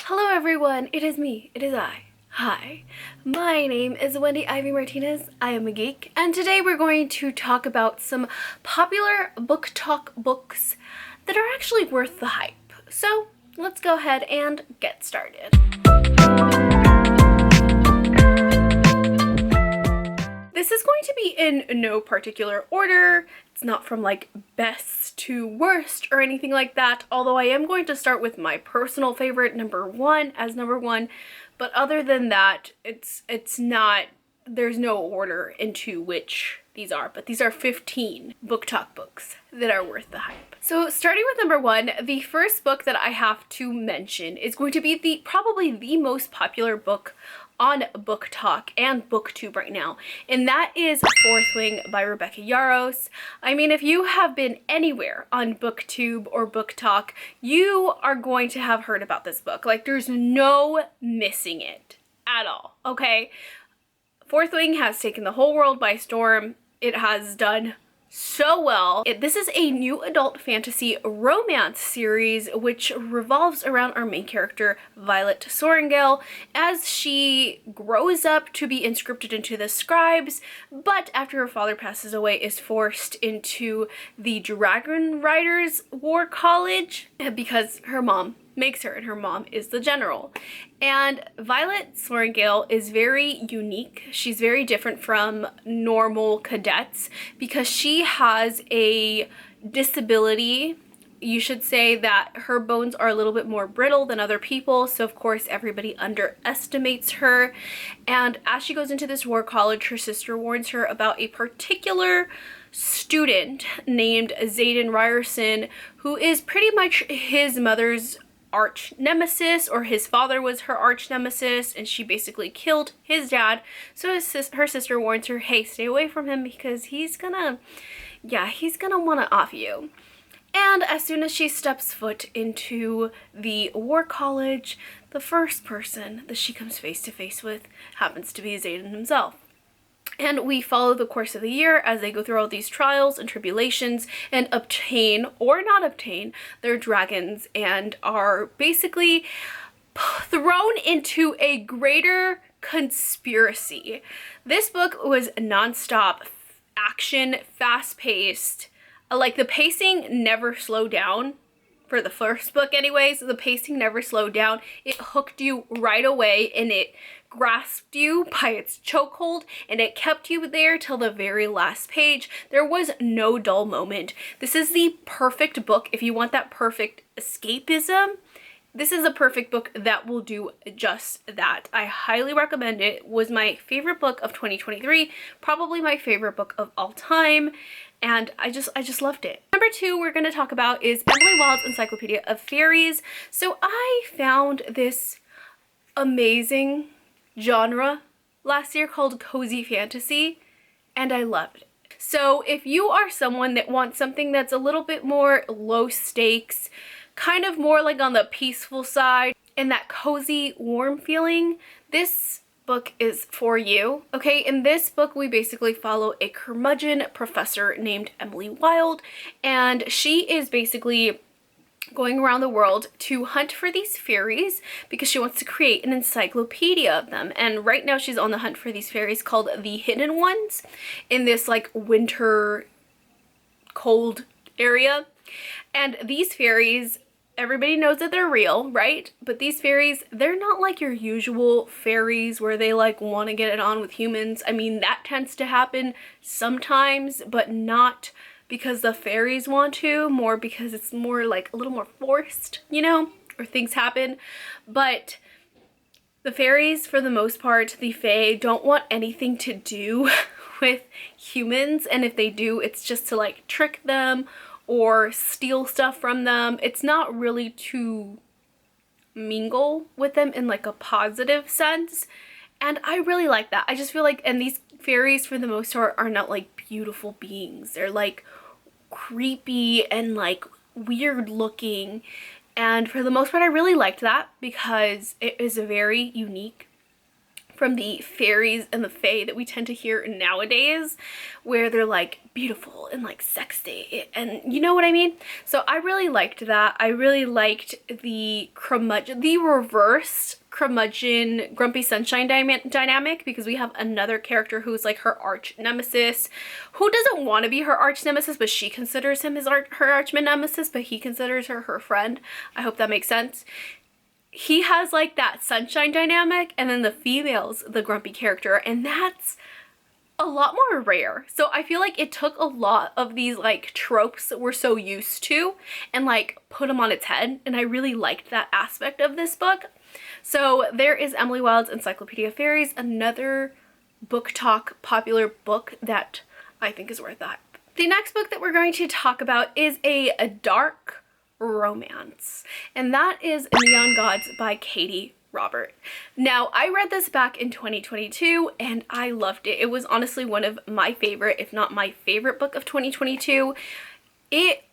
Hello everyone, it is me, it is I. Hi, my name is Wendy Ivy Martinez, I am a geek, and today we're going to talk about some popular Booktok books that are actually worth the hype. So let's go ahead and get started. This is going to be in no particular order. It's not from like best to worst or anything like that, although I am going to start with my personal favorite, number one, but other than that, it's not, there's no order into which these are, but these are 15 Booktok books that are worth the hype. So starting with number one, the first book that I have to mention is going to be probably the most popular book on Booktok and Booktube right now, and that is Fourth Wing by Rebecca Yarros. I mean, if you have been anywhere on Booktube or Booktok, you are going to have heard about this book. Like, there's no missing it at all, okay? Fourth Wing has taken the whole world by storm. It has done so well. This is a new adult fantasy romance series which revolves around our main character, Violet Sorrengail, as she grows up to be inscripted into the scribes, but after her father passes away is forced into the Dragon Riders War College because her mom makes her, and her mom is the general. And Violet Sorrengail is very unique. She's very different from normal cadets because she has a disability. You should say that her bones are a little bit more brittle than other people, so of course everybody underestimates her. And as she goes into this war college, her sister warns her about a particular student named Xaden Ryerson, who is pretty much his mother's arch nemesis, or his father was her arch nemesis, and she basically killed his dad. So her sister warns her, hey, stay away from him because he's gonna want to off you. And as soon as she steps foot into the war college, the first person that she comes face to face with happens to be Xaden himself. And we follow the course of the year as they go through all these trials and tribulations and obtain or not obtain their dragons, and are basically thrown into a greater conspiracy. This book was nonstop action, fast-paced. Like, the pacing never slowed down. For the first book anyways, the pacing never slowed down. It hooked you right away, and it grasped you by its chokehold, and it kept you there till the very last page. There was no dull moment. This is the perfect book if you want that perfect escapism. This is a perfect book that will do just that. I highly recommend it. It was my favorite book of 2023, probably my favorite book of all time, and I just loved it. Number two we're going to talk about is Emily Wilde's Encyclopedia of Fairies. So I found this amazing genre last year called cozy fantasy, and I loved it. So if you are someone that wants something that's a little bit more low stakes, kind of more like on the peaceful side, and that cozy warm feeling, this book is for you. Okay, in this book we basically follow a curmudgeon professor named Emily Wilde, and she is basically going around the world to hunt for these fairies because she wants to create an encyclopedia of them. And right now she's on the hunt for these fairies called the Hidden Ones in this like winter cold area. And these fairies, everybody knows that they're real, right? But these fairies, they're not like your usual fairies where they like want to get it on with humans. I mean, that tends to happen sometimes, but not because the fairies want to, more because it's more like a little more forced, you know, or things happen. But the fairies, for the most part, the fae, don't want anything to do with humans, and if they do, it's just to like trick them or steal stuff from them. It's not really to mingle with them in like a positive sense, and I really like that. I just feel like, and these fairies for the most part are not like beautiful beings. They're like creepy and like weird looking, and for the most part I really liked that because it is a very unique from the fairies and the fae that we tend to hear nowadays, where they're like beautiful and like sexy, and you know what I mean? So I really liked that. I really liked the reversed curmudgeon grumpy sunshine dynamic, because we have another character who's like her arch nemesis, who doesn't want to be her arch nemesis, but she considers him her arch nemesis, but he considers her friend. I hope that makes sense. He has like that sunshine dynamic, and then the female's the grumpy character, and that's a lot more rare. So I feel like it took a lot of these like tropes that we're so used to and like put them on its head, and I really liked that aspect of this book. So there is Emily Wilde's Encyclopedia of Fairies, another Booktok popular book that I think is worth that. The next book that we're going to talk about is a dark romance, and that is Neon Gods by Katie Robert. Now, I read this back in 2022 and I loved it. It was honestly one of my favorite, if not my favorite book of 2022. It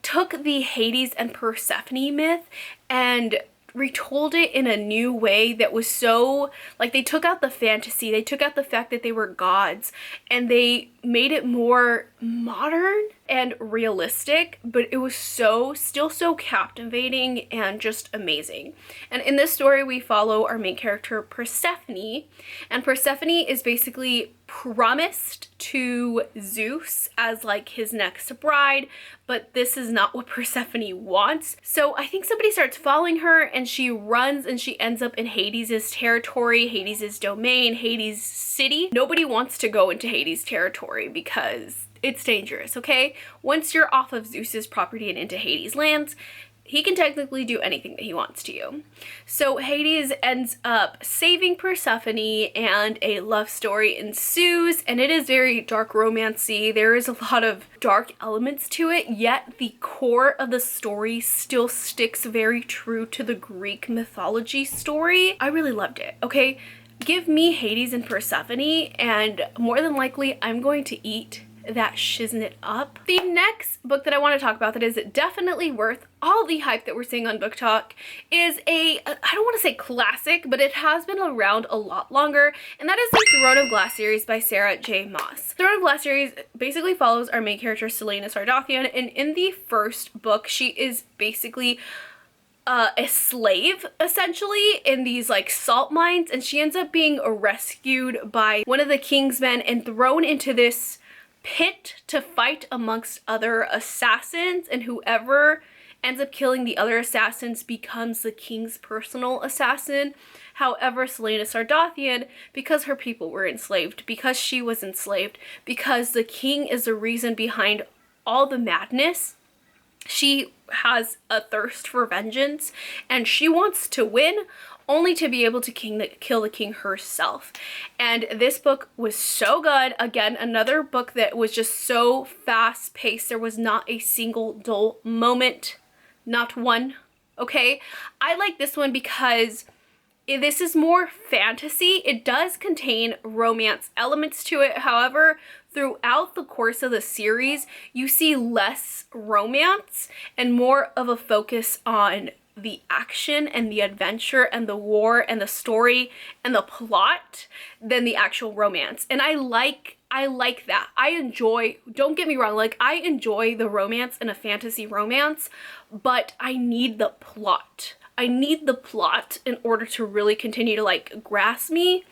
took the Hades and Persephone myth and retold it in a new way that was so, like, they took out the fantasy, they took out the fact that they were gods, and they made it more modern and realistic, but it was still so captivating and just amazing. And in this story, we follow our main character, Persephone, and Persephone is basically promised to Zeus as like his next bride, but this is not what Persephone wants. So I think somebody starts following her, and she runs and she ends up in Hades' territory, Hades' domain, Hades' city. Nobody wants to go into Hades' territory because it's dangerous, okay? Once you're off of Zeus's property and into Hades' lands, he can technically do anything that he wants to you. So Hades ends up saving Persephone, and a love story ensues, and it is very dark romancy. There is a lot of dark elements to it, yet the core of the story still sticks very true to the Greek mythology story. I really loved it, okay? Give me Hades and Persephone, and more than likely I'm going to eat that shiznit up. The next book that I want to talk about that is definitely worth all the hype that we're seeing on Booktok is I don't want to say classic, but it has been around a lot longer, and that is the Throne of Glass series by Sarah J. Maas. Throne of Glass series basically follows our main character, Selena Sardathian, and in the first book, she is basically a slave essentially in these like salt mines, and she ends up being rescued by one of the king's men and thrown into this pit to fight amongst other assassins, and whoever ends up killing the other assassins becomes the king's personal assassin. However, Selena Sardathian, because her people were enslaved, because she was enslaved, because the king is the reason behind all the madness, she has a thirst for vengeance, and she wants to win only to be able to kill the king herself. And this book was so good. Again, another book that was just so fast paced. There was not a single dull moment, not one, okay? I like this one because this is more fantasy. It does contain romance elements to it. However, throughout the course of the series, you see less romance and more of a focus on the action and the adventure and the war and the story and the plot than the actual romance. And I like that. I enjoy, don't get me wrong, like I enjoy the romance in a fantasy romance, but I need the plot. I need the plot in order to really continue to like grasp me.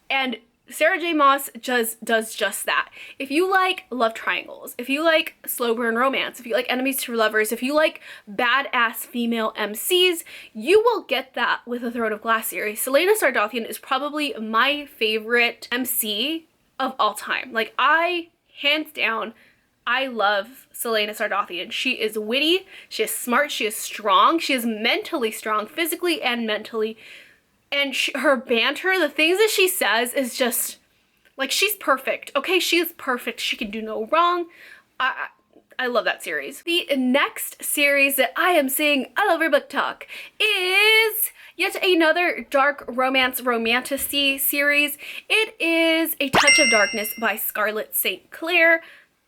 And Sarah J. Maas does just that. If you like love triangles, if you like slow burn romance, if you like enemies to lovers, if you like badass female MCs, you will get that with the Throne of Glass series. Selena Sardathian is probably my favorite MC of all time. Like hands down, I love Selena Sardathian. She is witty, she is smart, she is strong, she is mentally strong, physically and mentally. And her banter, the things that she says is just, like, she's perfect, okay? She is perfect. She can do no wrong. I love that series. The next series that I am seeing all over Booktok is yet another dark romance romantasy series. It is A Touch of Darkness by Scarlett St. Clair.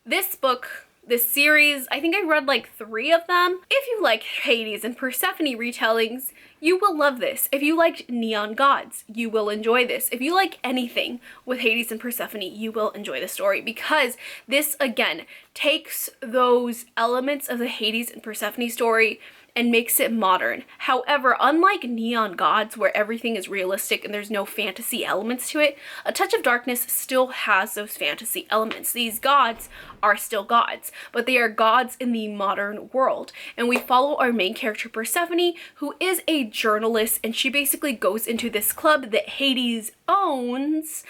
This book this series. I think I read like 3 of them. If you like Hades and Persephone retellings, you will love this. If you liked Neon Gods, you will enjoy this. If you like anything with Hades and Persephone, you will enjoy the story, because this, again, takes those elements of the Hades and Persephone story and makes it modern. However, unlike Neon Gods, where everything is realistic and there's no fantasy elements to it, A Touch of Darkness still has those fantasy elements. These gods are still gods, but they are gods in the modern world. And we follow our main character, Persephone, who is a journalist, and she basically goes into this club that Hades owns,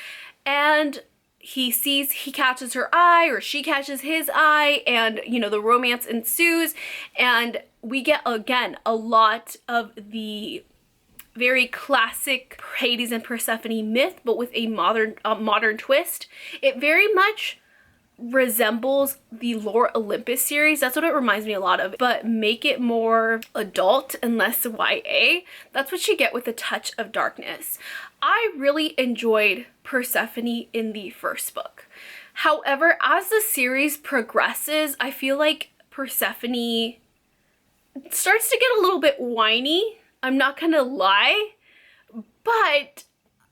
and he catches her eye, or she catches his eye, and, you know, the romance ensues, and we get, again, a lot of the very classic Hades and Persephone myth, but with a modern twist. It very much resembles the Lore Olympus series. That's what it reminds me a lot of, but make it more adult and less YA. That's what you get with A Touch of Darkness. I really enjoyed Persephone in the first book. However, as the series progresses, I feel like Persephone starts to get a little bit whiny. I'm not gonna lie, but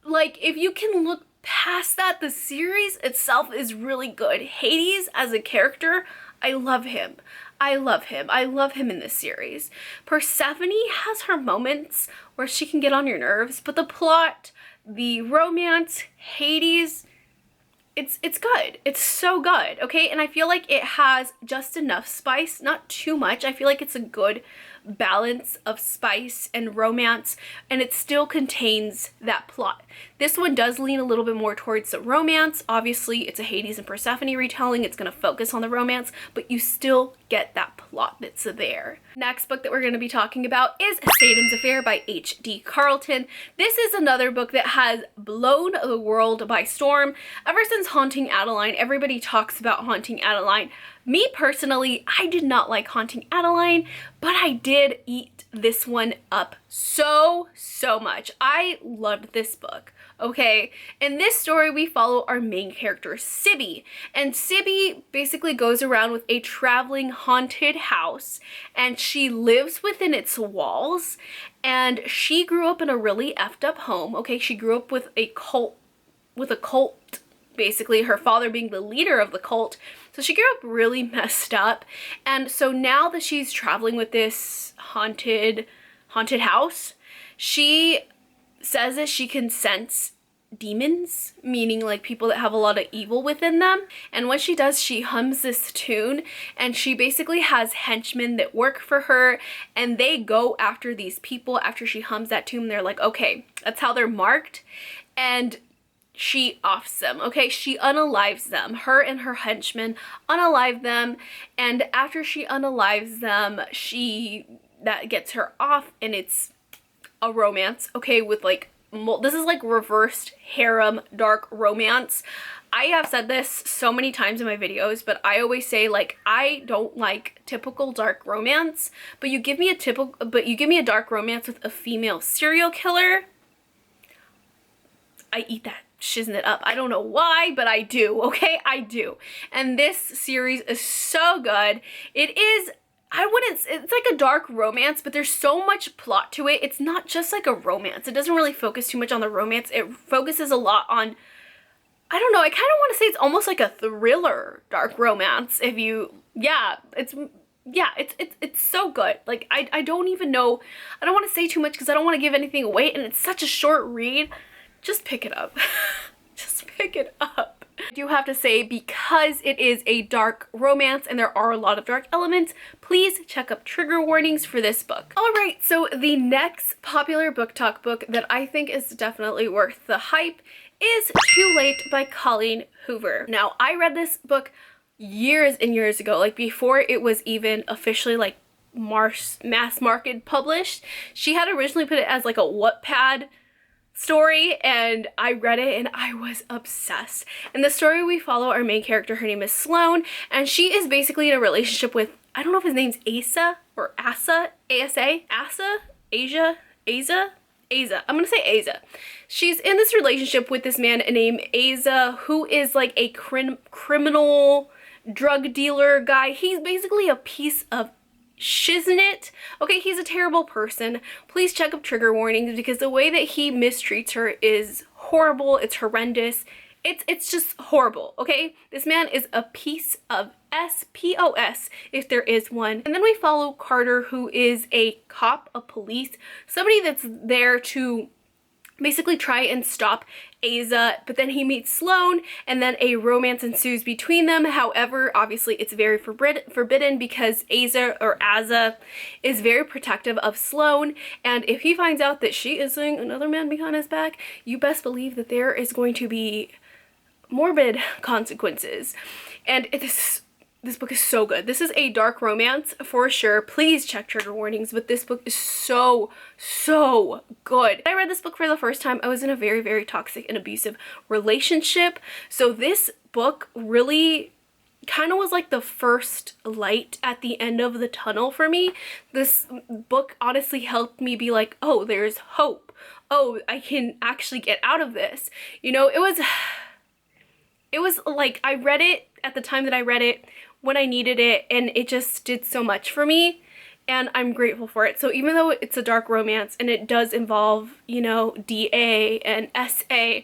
like, if you can look past that, the series itself is really good. Hades as a character, I love him. I love him. I love him in this series. Persephone has her moments where she can get on your nerves, but the plot, the romance, Hades, it's good. It's so good, okay? And I feel like it has just enough spice, not too much. I feel like it's a good balance of spice and romance, and it still contains that plot. This one does lean a little bit more towards the romance. Obviously, it's a Hades and Persephone retelling. It's going to focus on the romance, but you still get that plot that's there. Next book that we're going to be talking about is Satan's Affair by H.D. Carlton. This is another book that has blown the world by storm. Ever since Haunting Adeline, everybody talks about Haunting Adeline. Me personally, I did not like Haunting Adeline, but I did eat this one up so much. I loved this book, okay? In this story, we follow our main character, Sibby, and Sibby basically goes around with a traveling haunted house, and she lives within its walls, and she grew up in a really effed up home, okay? She grew up with a cult, basically, her father being the leader of the cult. So she grew up really messed up. And so now that she's traveling with this haunted house, she says that she can sense demons, meaning like people that have a lot of evil within them. And what she does, she hums this tune, and she basically has henchmen that work for her, and they go after these people after she hums that tune. They're like, okay, that's how they're marked. And she offs them, okay? She unalives them. Her and her henchmen unalive them, and after she unalives them, that gets her off, and it's a romance, okay, with like, this is like reversed harem dark romance. I have said this so many times in my videos, but I always say, like, I don't like typical dark romance, but you give me a dark romance with a female serial killer, I eat that. Shizzing it up. I don't know why, but I do, okay? I do. And this series is so good. It is, it's like a dark romance, but there's so much plot to it. It's not just like a romance. It doesn't really focus too much on the romance. It focuses a lot on, I don't know, I kind of want to say it's almost like a thriller dark romance. It's so good. Like, I don't even know, I don't want to say too much because I don't want to give anything away, and it's such a short read. Just pick it up. Just pick it up. I do have to say, because it is a dark romance and there are a lot of dark elements, please check up trigger warnings for this book. Alright, so the next popular Booktok book that I think is definitely worth the hype is Too Late by Colleen Hoover. Now, I read this book years and years ago, like before it was even officially like mass market published. She had originally put it as like a Wattpad story, and I read it and I was obsessed. In the story, we follow our main character. Her name is Sloane, and she is basically in a relationship with, I don't know if his name's Asa or Asa, A-S-A, Asa, Asia, Asa, I'm gonna say Asa. She's in this relationship with this man named Asa, who is like a criminal drug dealer guy. He's basically a piece of shiznit. Okay, he's a terrible person. Please check up trigger warnings because the way that he mistreats her is horrible. It's horrendous. It's just horrible, okay? This man is a piece of S-P-O-S, if there is one. And then we follow Carter, who is a cop, a police, somebody that's there to basically try and stop Aza, but then he meets Sloane and then a romance ensues between them. However, obviously it's very forbidden because Aza is very protective of Sloane, and if he finds out that she is seeing another man behind his back, you best believe that there is going to be morbid consequences. And this book is so good. This is a dark romance for sure. Please check trigger warnings, but this book is so good. When I read this book for the first time, I was in a very, very toxic and abusive relationship. So this book really kind of was like the first light at the end of the tunnel for me. This book honestly helped me be like, oh, there's hope. Oh, I can actually get out of this. You know, it was like I read it at the time that I read it when I needed it, and it just did so much for me, and I'm grateful for it. So even though it's a dark romance and it does involve, you know, DA and SA,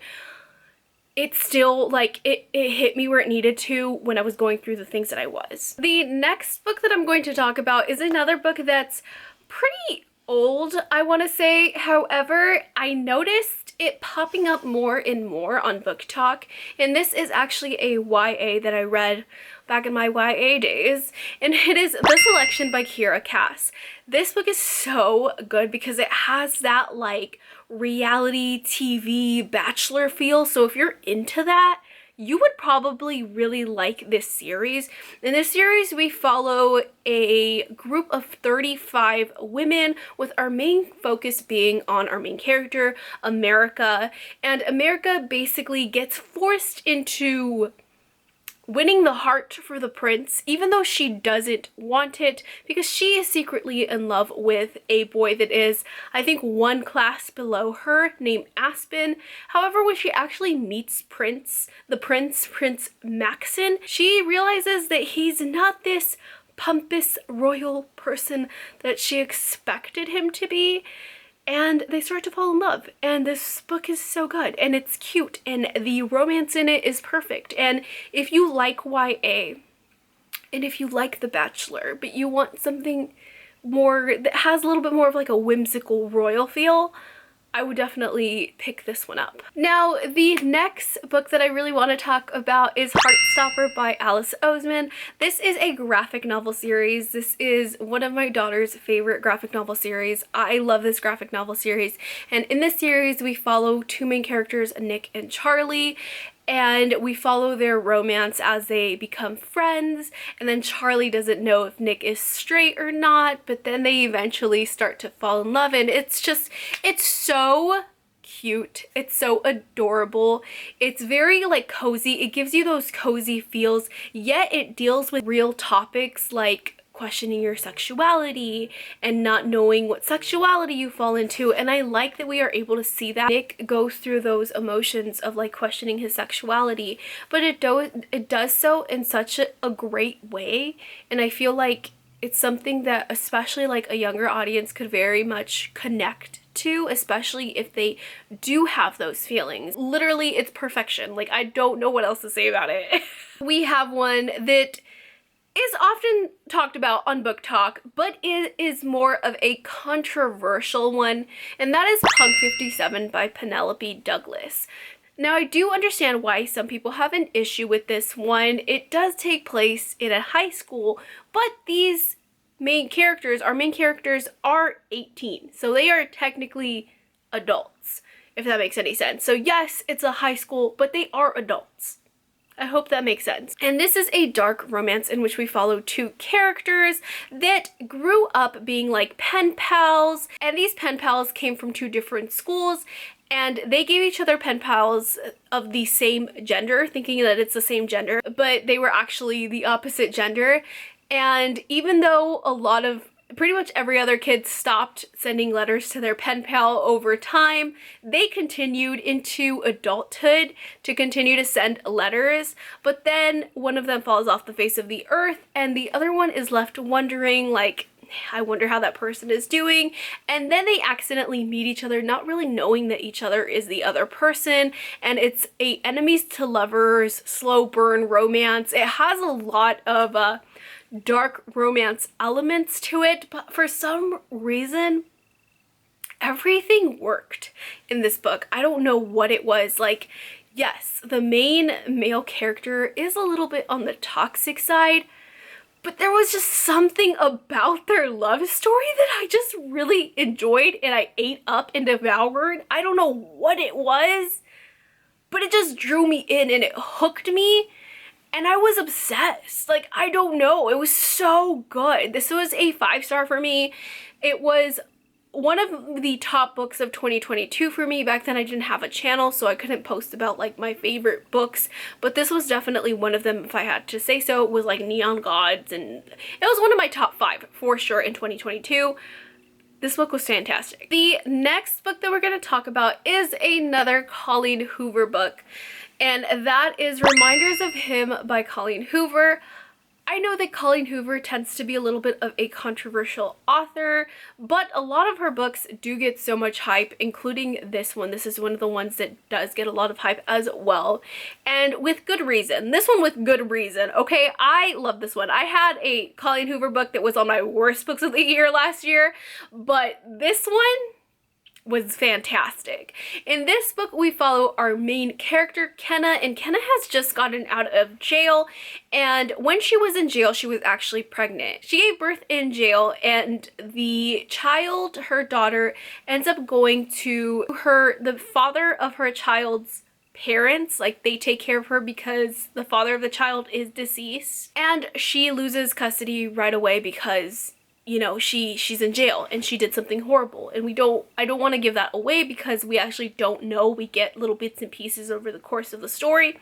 it's still like it hit me where it needed to when I was going through the things that I was. The next book that I'm going to talk about is another book that's pretty old, I want to say. However, I noticed it popping up more and more on Booktok, and this is actually a YA that I read back in my YA days, and it is The Selection by Kira Cass. This book is so good because it has that like reality TV bachelor feel, so if you're into that, you would probably really like this series. In this series, we follow a group of 35 women, with our main focus being on our main character, America. And America basically gets forced into winning the heart for the prince, even though she doesn't want it, because she is secretly in love with a boy that is, I think, one class below her, named Aspen. However, when she actually meets Prince Maxon, she realizes that he's not this pompous royal person that she expected him to be, and they start to fall in love. And this book is so good, and it's cute, and the romance in it is perfect. And if you like YA, and if you like The Bachelor, but you want something more that has a little bit more of like a whimsical royal feel, I would definitely pick this one up. Now, the next book that I really want to talk about is Heartstopper by Alice Oseman. This is a graphic novel series. This is one of my daughter's favorite graphic novel series. I love this graphic novel series. And in this series, we follow two main characters, Nick and Charlie, and we follow their romance as they become friends, and then Charlie doesn't know if Nick is straight or not, but then they eventually start to fall in love, and it's so cute. It's so adorable. It's very like cozy. It gives you those cozy feels, yet it deals with real topics like questioning your sexuality and not knowing what sexuality you fall into, and I like that we are able to see that. Nick goes through those emotions of like questioning his sexuality, but it does so in such a great way, and I feel like it's something that especially like a younger audience could very much connect to, especially if they do have those feelings. Literally, it's perfection. Like, I don't know what else to say about it. We have one that is often talked about on Booktok, but it is more of a controversial one, and that is Punk 57 by Penelope Douglas. Now, I do understand why some people have an issue with this one. It does take place in a high school, but these our main characters are 18, so they are technically adults, if that makes any sense. So yes, it's a high school, but they are adults. I hope that makes sense. And this is a dark romance in which we follow two characters that grew up being like pen pals, and these pen pals came from two different schools, and they gave each other pen pals of the same gender, thinking that it's the same gender, but they were actually the opposite gender. And even though a lot of pretty much every other kid stopped sending letters to their pen pal over time. They continued into adulthood to continue to send letters, but then one of them falls off the face of the earth and the other one is left wondering, like, I wonder how that person is doing. And then they accidentally meet each other, not really knowing that each other is the other person. And it's a enemies to lovers, slow burn romance. It has a lot of dark romance elements to it, but for some reason, everything worked in this book. I don't know what it was. Like, yes, the main male character is a little bit on the toxic side, but there was just something about their love story that I just really enjoyed and I ate up and devoured. I don't know what it was, but it just drew me in and it hooked me and I was obsessed. Like, I don't know. It was so good. This was a 5-star for me. It was one of the top books of 2022 for me. Back then I didn't have a channel, so I couldn't post about like my favorite books, but this was definitely one of them if I had to say so. It was like Neon Gods and it was one of my top 5 for sure in 2022. This book was fantastic. The next book that we're going to talk about is another Colleen Hoover book, and that is Reminders of Him by Colleen Hoover. I know that Colleen Hoover tends to be a little bit of a controversial author, but a lot of her books do get so much hype, including this one. This is one of the ones that does get a lot of hype as well, and with good reason. This one with good reason, okay? I love this one. I had a Colleen Hoover book that was on my worst books of the year last year, but this one was fantastic. In this book, we follow our main character, Kenna, and Kenna has just gotten out of jail, and when she was in jail, she was actually pregnant. She gave birth in jail, and the child, her daughter, ends up going to the father of her child's parents. Like, they take care of her because the father of the child is deceased, and she loses custody right away because, you know, she's in jail and she did something horrible, and I don't want to give that away because we actually don't know. We get little bits and pieces over the course of the story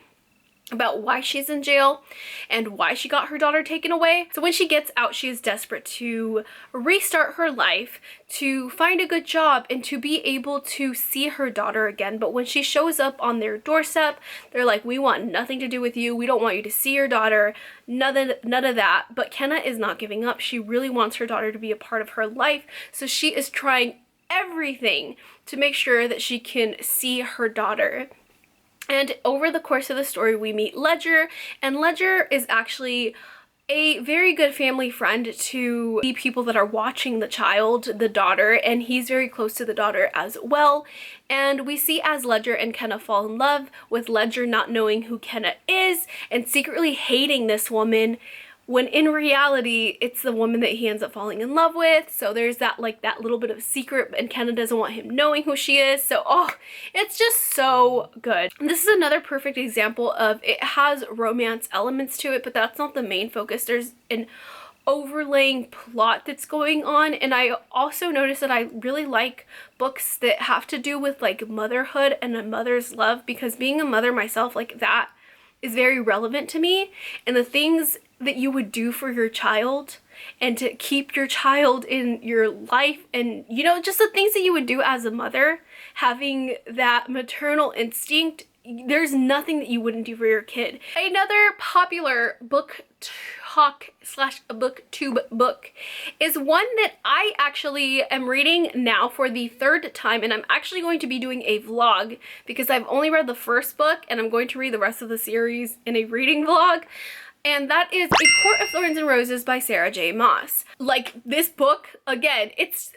about why she's in jail and why she got her daughter taken away. So when she gets out, she is desperate to restart her life, to find a good job, and to be able to see her daughter again. But when she shows up on their doorstep, they're like, we want nothing to do with you. We don't want you to see your daughter. None of that. But Kenna is not giving up. She really wants her daughter to be a part of her life. So she is trying everything to make sure that she can see her daughter. And over the course of the story, we meet Ledger, and Ledger is actually a very good family friend to the people that are watching the child, the daughter, and he's very close to the daughter as well. And we see as Ledger and Kenna fall in love, with Ledger not knowing who Kenna is and secretly hating this woman, when in reality, it's the woman that he ends up falling in love with. So there's that, like, that little bit of secret, and Kenna doesn't want him knowing who she is. So, oh, it's just so good. This is another perfect example of, it has romance elements to it, but that's not the main focus. There's an overlaying plot that's going on, and I also noticed that I really like books that have to do with, like, motherhood and a mother's love, because being a mother myself, like, that is very relevant to me, and the things that you would do for your child and to keep your child in your life, and, you know, just the things that you would do as a mother, having that maternal instinct. There's nothing that you wouldn't do for your kid. Another popular Booktok/booktube book is one that I actually am reading now for the 3rd time, and I'm actually going to be doing a vlog because I've only read the first book and I'm going to read the rest of the series in a reading vlog. And that is A Court of Thorns and Roses by Sarah J. Maas. Like, this book, again, it's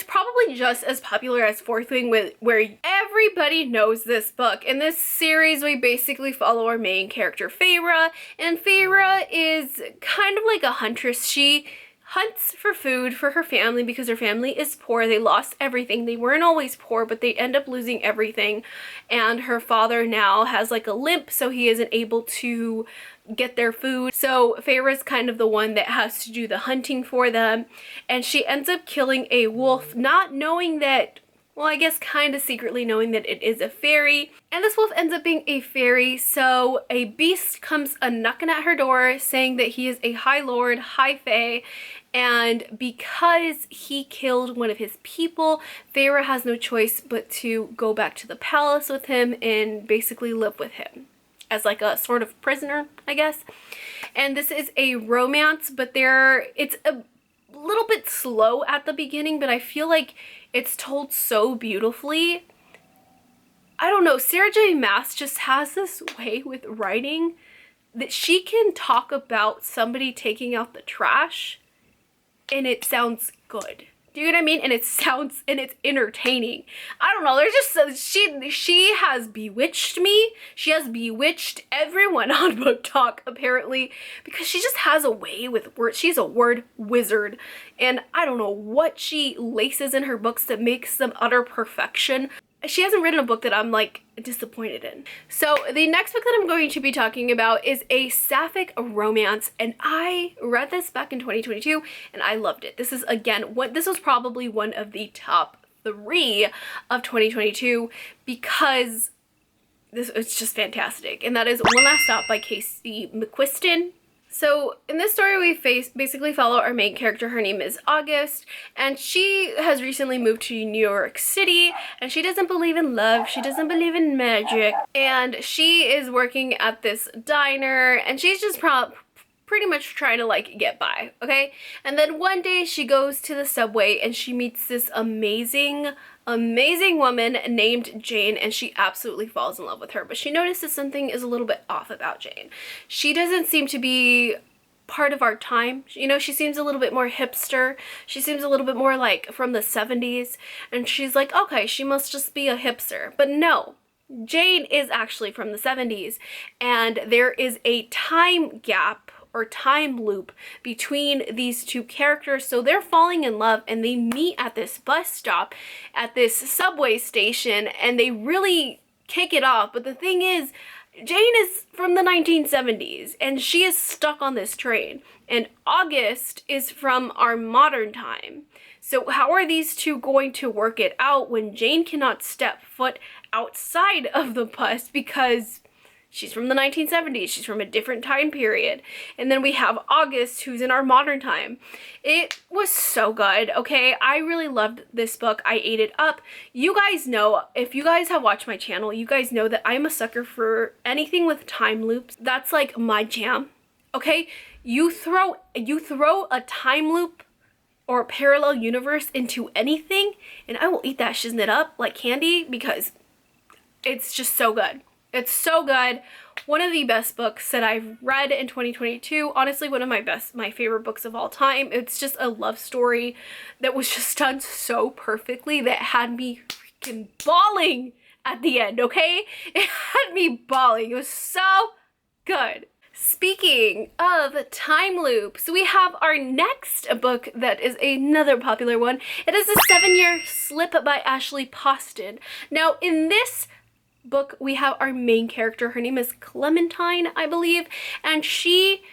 probably just as popular as Fourth Wing, where everybody knows this book. In this series, we basically follow our main character, Feyre, and Feyre is kind of like a huntress. She hunts for food for her family because her family is poor. They lost everything. They weren't always poor, but they end up losing everything. And her father now has like a limp, so he isn't able to get their food. So Feyre's kind of the one that has to do the hunting for them. And she ends up killing a wolf, not knowing that, well, I guess kind of secretly knowing that it is a fairy. And this wolf ends up being a fairy, so a beast comes a-knocking at her door saying that he is a High Lord, High Fae, And because he killed one of his people, Feyre has no choice but to go back to the palace with him and basically live with him as like a sort of prisoner, I guess. And this is a romance, but it's a little bit slow at the beginning, but I feel like it's told so beautifully. I don't know, Sarah J Maas just has this way with writing that she can talk about somebody taking out the trash and it sounds good. Do you know what I mean? And it's entertaining. I don't know, there's just, she has bewitched me. She has bewitched everyone on Booktok, apparently, because she just has a way with words. She's a word wizard. And I don't know what she laces in her books that makes them utter perfection. She hasn't written a book that I'm like disappointed in. So the next book that I'm going to be talking about is a sapphic romance, and I read this back in 2022 and I loved it. This is this was probably one of the top 3 of 2022 because it's just fantastic, and that is One Last Stop by Casey McQuiston. So in this story, we basically follow our main character. Her name is August, and she has recently moved to New York City, and she doesn't believe in love. She doesn't believe in magic, and she is working at this diner, and she's just pretty much trying to like get by, okay? And then one day she goes to the subway and she meets this amazing woman named Jane, and she absolutely falls in love with her. But she notices something is a little bit off about Jane. She doesn't seem to be part of our time. You know, she seems a little bit more hipster. She seems a little bit more like from the 70s. And she's like, okay, she must just be a hipster. But no, Jane is actually from the 70s. And there is a time gap or time loop between these two characters. So they're falling in love and they meet at this bus stop, at this subway station, and they really kick it off. But the thing is, Jane is from the 1970s and she is stuck on this train, and August is from our modern time. So how are these two going to work it out when Jane cannot step foot outside of the bus because she's from the 1970s. She's from a different time period. And then we have August, who's in our modern time. It was so good, okay? I really loved this book. I ate it up. You guys know, if you guys have watched my channel, you guys know that I'm a sucker for anything with time loops. That's like my jam, okay? You throw a time loop or a parallel universe into anything, and I will eat that shiznit up like candy because it's just so good. It's so good. One of the best books that I've read in 2022. Honestly, one of my favorite books of all time. It's just a love story that was just done so perfectly that had me freaking bawling at the end, okay? It had me bawling. It was so good. Speaking of time loops, we have our next book that is another popular one. It is The 7-Year Slip by Ashley Poston. Now, in this book, we have our main character. Her name is Clementine, I believe, and she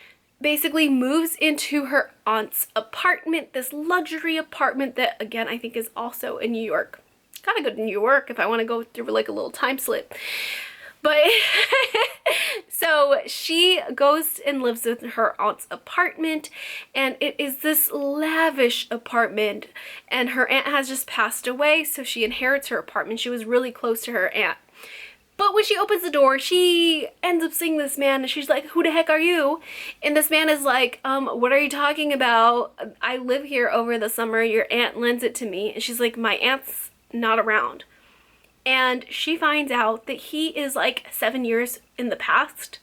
basically moves into her aunt's apartment, this luxury apartment that, again, I think is also in New York. Gotta go to New York if I want to go through like a little time slip. But so she goes and lives with her aunt's apartment, and it is this lavish apartment, and her aunt has just passed away, so she inherits her apartment. She was really close to her aunt. But when she opens the door, she ends up seeing this man, and she's like, who the heck are you? And this man is like, what are you talking about? I live here over the summer. Your aunt lends it to me. And she's like, my aunt's not around. And she finds out that he is like 7 years in the past,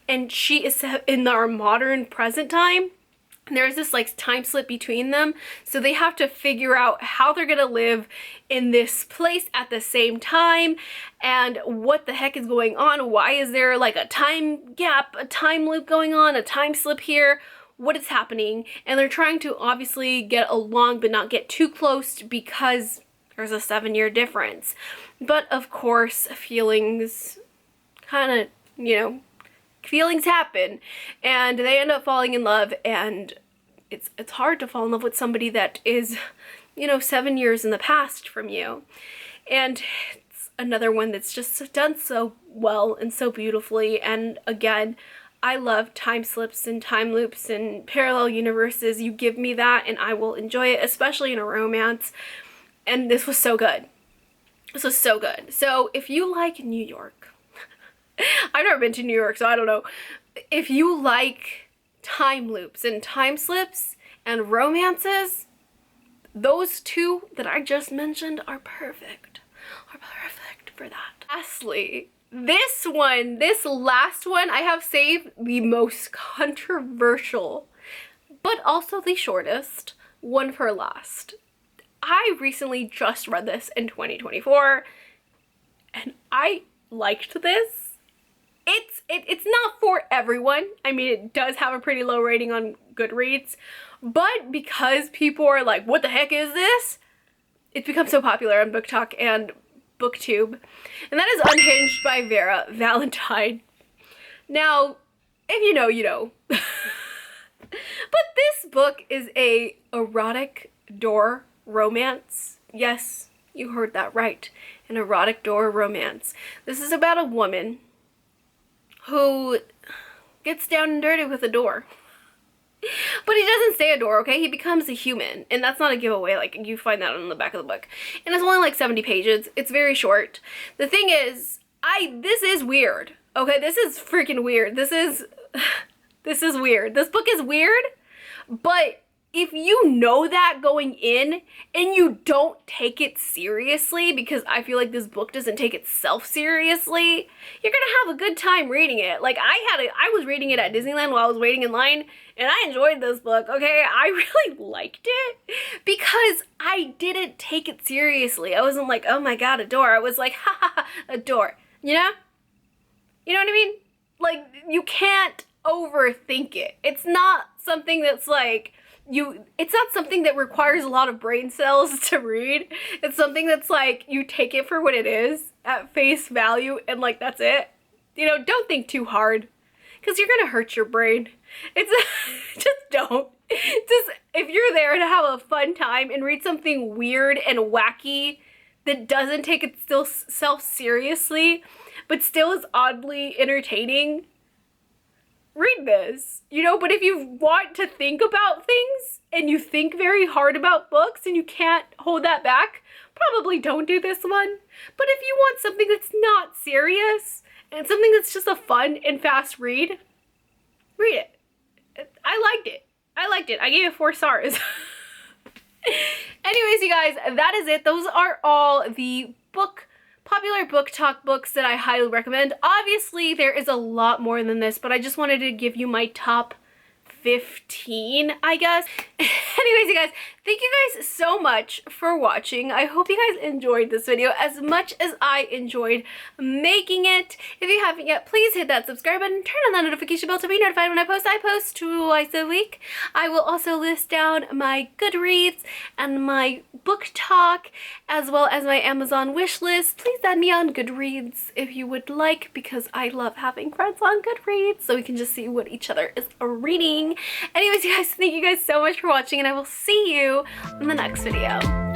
and she is in our modern present time. And there's this like time slip between them, so they have to figure out how they're gonna live in this place at the same time, and what the heck is going on. Why is there like a time gap, a time loop going on, a time slip here? What is happening? And they're trying to obviously get along but not get too close because there's a 7-year difference. But of course, feelings kind of, feelings happen, and they end up falling in love, and it's hard to fall in love with somebody that is, 7 years in the past from you. And it's another one that's just done so well and so beautifully, and again, I love time slips and time loops and parallel universes. You give me that and I will enjoy it, especially in a romance. And this was so good. This was so good. So if you like New York, I've never been to New York, so I don't know. If you like time loops and time slips and romances, those two that I just mentioned are perfect. Are perfect for that. Lastly, this last one, I have saved the most controversial, but also the shortest one for last. I recently just read this in 2024, and I liked this. It's not for everyone. I mean, it does have a pretty low rating on Goodreads, but because people are like, what the heck is this? It's become so popular on Booktok and Booktube, and that is Unhinged by Vera Valentine. Now, if you know, you know. But this book is a erotic door romance. Yes, you heard that right. An erotic door romance. This is about a woman who gets down and dirty with a door. But he doesn't stay a door, okay? He becomes a human. And that's not a giveaway. Like, you find that on the back of the book. And it's only like 70 pages. It's very short. The thing is, this is weird. Okay, this is freaking weird. This is weird. This book is weird, but if you know that going in and you don't take it seriously, because I feel like this book doesn't take itself seriously, you're gonna have a good time reading it. Like I was reading it at Disneyland while I was waiting in line, and I enjoyed this book, okay? I really liked it because I didn't take it seriously. I wasn't like, oh my god, a door. I was like, ha ha ha, a door. You know? You know what I mean? Like, you can't overthink it. It's not something that's like, it's not something that requires a lot of brain cells to read. It's something that's like, you take it for what it is at face value and like, that's it. You know, don't think too hard because you're gonna hurt your brain. It's just don't. Just, if you're there to have a fun time and read something weird and wacky that doesn't take itself seriously, but still is oddly entertaining, read this, you know. But if you want to think about things and you think very hard about books and you can't hold that back, probably don't do this one. But if you want something that's not serious and something that's just a fun and fast read, read it. I liked it. I liked it. I gave it 4 stars. Anyways, you guys, that is it. Those are all the popular Booktok books that I highly recommend. Obviously, there is a lot more than this, but I just wanted to give you my top 15, I guess. Anyways, you guys, thank you guys so much for watching. I hope you guys enjoyed this video as much as I enjoyed making it. If you haven't yet, please hit that subscribe button, turn on that notification bell to be notified when I post. I post twice a week. I will also list down my Goodreads and my Booktok, as well as my Amazon wish list. Please add me on Goodreads if you would like, because I love having friends on Goodreads so we can just see what each other is reading. Anyways, you guys, thank you guys so much for watching, and I will see you in the next video.